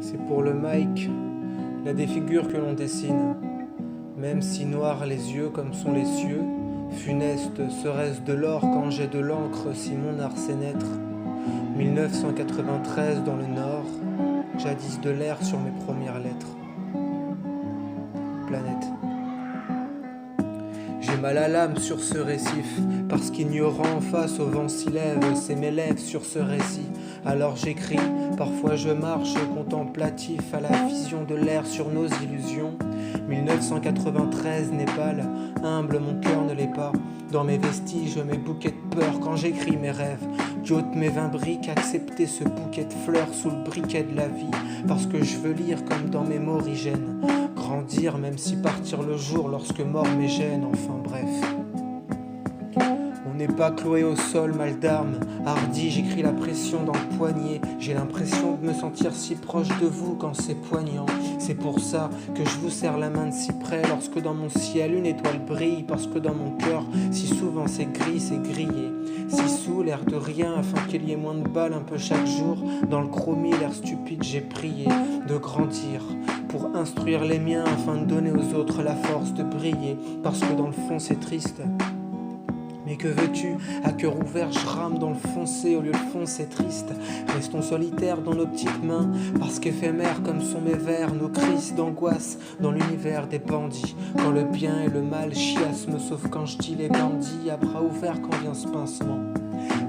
C'est pour le Mike, la des figures que l'on dessine, même si noirs les yeux comme sont les cieux, funeste serait-ce de l'or quand j'ai de l'encre si mon art sait naître. 1993 dans le nord, jadis de l'air sur mes premières lettres. Planète. J'ai mal à l'âme sur ce récif, parce qu'ignorant face au vent s'y lève, c'est mes lèvres sur ce récit. Alors j'écris, parfois je marche contemplatif à la vision de l'air sur nos illusions. 1993 Népal, humble mon cœur ne l'est pas. Dans mes vestiges, mes bouquets de peur quand j'écris mes rêves. J'ôte mes 20 briques, accepter ce bouquet de fleurs sous le briquet de la vie. Parce que je veux lire comme dans mes morigènes. Grandir même si partir le jour lorsque mort mes gènes, enfin bref. On n'est pas cloué au sol, mal d'armes, hardi, j'écris la pression dans le poignet. J'ai l'impression de me sentir si proche de vous quand c'est poignant. C'est pour ça que je vous serre la main de si près lorsque dans mon ciel une étoile brille. Parce que dans mon cœur, si souvent c'est gris, c'est grillé. Si sous l'air de rien, afin qu'il y ait moins de balles un peu chaque jour. Dans le chromie, l'air stupide, j'ai prié de grandir pour instruire les miens afin de donner aux autres la force de briller. Parce que dans le fond c'est triste. Mais que veux-tu, à cœur ouvert, je rame dans le foncé, au lieu de foncer triste. Restons solitaires dans nos petites mains, parce qu'éphémères comme sont mes vers, nos crises d'angoisse dans l'univers des bandits. Quand le bien et le mal chiassent, me sauf quand je dis les bandits, à bras ouverts quand vient ce pincement.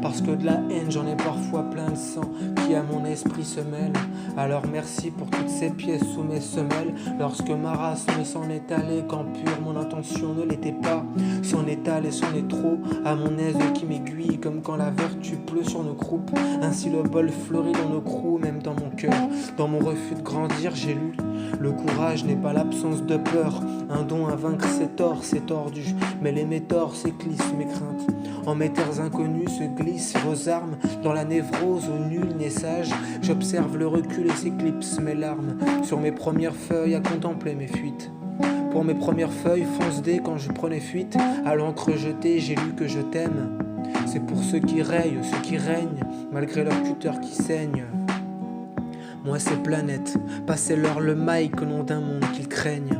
Parce que de la haine j'en ai parfois plein le sang qui à mon esprit se mêle. Alors merci pour toutes ces pièces sous mes semelles. Lorsque ma race me s'en est allée, quand pure mon intention ne l'était pas. S'en est allé, c'en est trop, à mon aise qui m'aiguille. Comme quand la vertu pleut sur nos croupes. Ainsi le bol fleurit dans nos crous, même dans mon cœur. Dans mon refus de grandir j'ai lu: le courage n'est pas l'absence de peur. Un don à vaincre c'est tort, c'est tordu. Mais les métors s'éclissent mes craintes. En mes terres inconnues se glissent vos armes. Dans la névrose où nul n'est sage, j'observe le recul et s'éclipsent mes larmes. Sur mes premières feuilles à contempler mes fuites. Pour mes premières feuilles fonce-dés quand je prenais fuite. À l'encre jetée j'ai lu que je t'aime. C'est pour ceux qui rayent, ceux qui règnent, malgré leur cutter qui saigne. Moi c'est planète, passez-leur le mail que nom d'un monde qu'ils craignent.